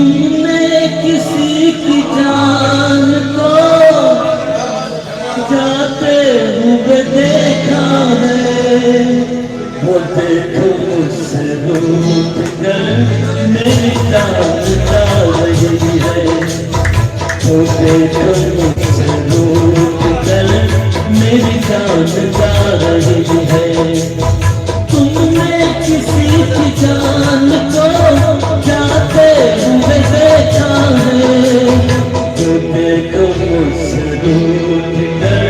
तुमने किसी की जान को जाते हुए देखा है, वो देखो मुझसे रूठ कर मेरी जान जा रही है, वो देखो मुझसे रूठ कर मेरी जान जा रही है। तुमने किसी की जान को जाते हुए देखा है, वो देखो मुझसे रूठ कर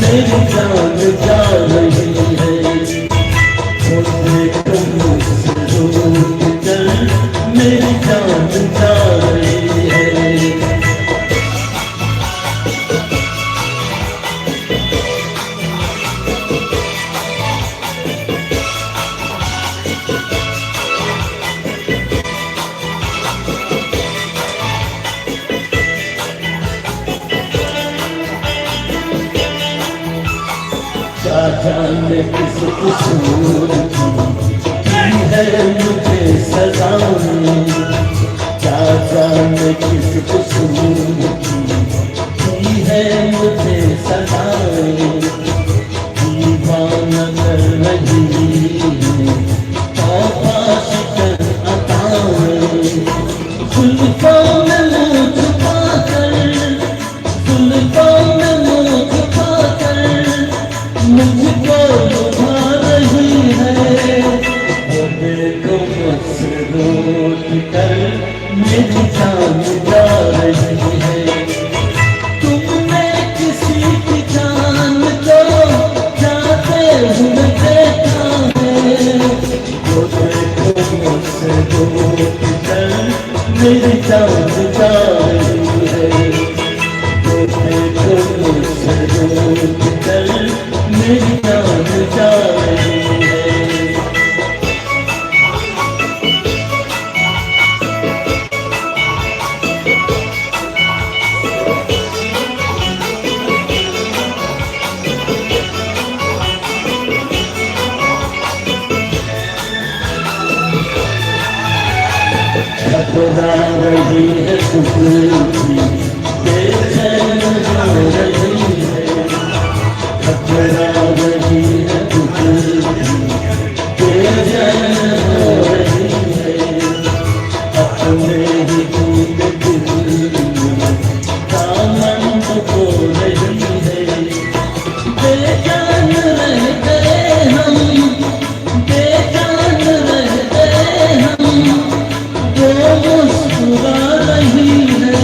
मेरी जान जा रही है, वो देखो मुझसे रूठ कर मेरी जान जा रही है। क्या जाने किस कसूर की है मुझे सजाएं, क्या जाने किस कसूर की है मुझे सजाएं, दीवाना कर रही है तौबा शिकन अताएं, जुल्फों में मुँह छुपा कर, जुल्फों में मुँह छुपा कर मुझको लुभा रही है, वो देखो मुझसे रूठ कर मेरी जान जा रही है। तुमने किसी की जान को जाते हुए देखा है, वो देखो मुझसे रूठ कर मेरी जान जा रही है, वो देखो मुझसे रूठ कर मेरी जान जा रही है। घबरा रही है सुकून बेचैन हो रही है, घबरा रही है बेचैन हो रही है, अपने ही टूटे दिल दामन को रही है, बेजान रह गए हम, बेजान रह गए हम, वो मुस्कुरा रही है,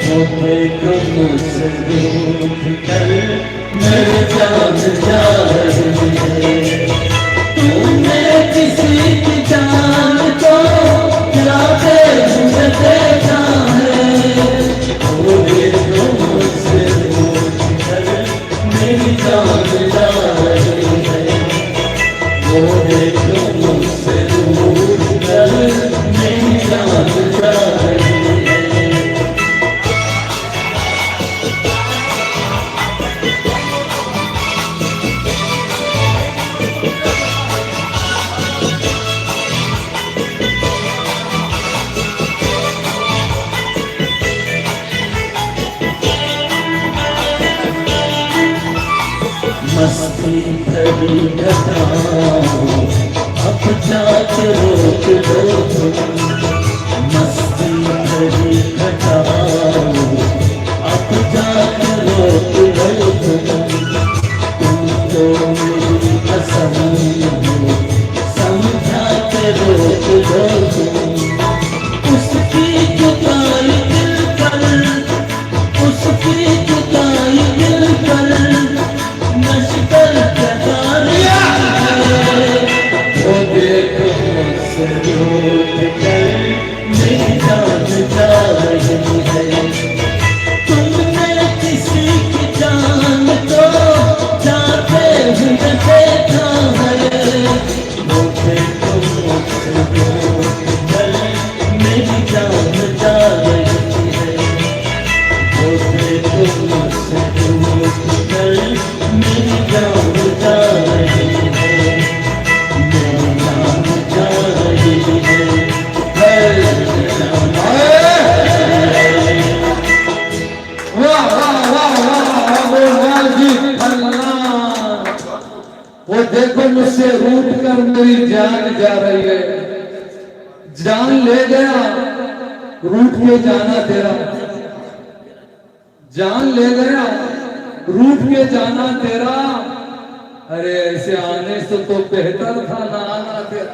वो देखो मुझसे रूठ कर मेरी जान जा रही है। तुमने किसी की जान को जाते हुए देखा है, वो देखो मुझसे रूठ कर मेरी जान जा रही है, वो देखो मुझसे रूठ कर मेरी जान जा रही है। मस्ती भरी घटाओ अब जाके रोक लो तुम, मस्ती भरी घटाओ अब जाके रोक लो तुम तो मेरी कसम हो समझा के रोक लो तुम, उसकी जुदाई दिल पर, उसकी जुदाई दिल पर नश्तर वो देखो मुझसे रूठ कर वो देखो मुझसे रूठ कर मेरी जान जा रही है, जान ले गया रूठ के जाना तेरा, जान ले गया रूठ के जाना तेरा। अरे ऐसे आने से तो बेहतर था ना आना तेरा।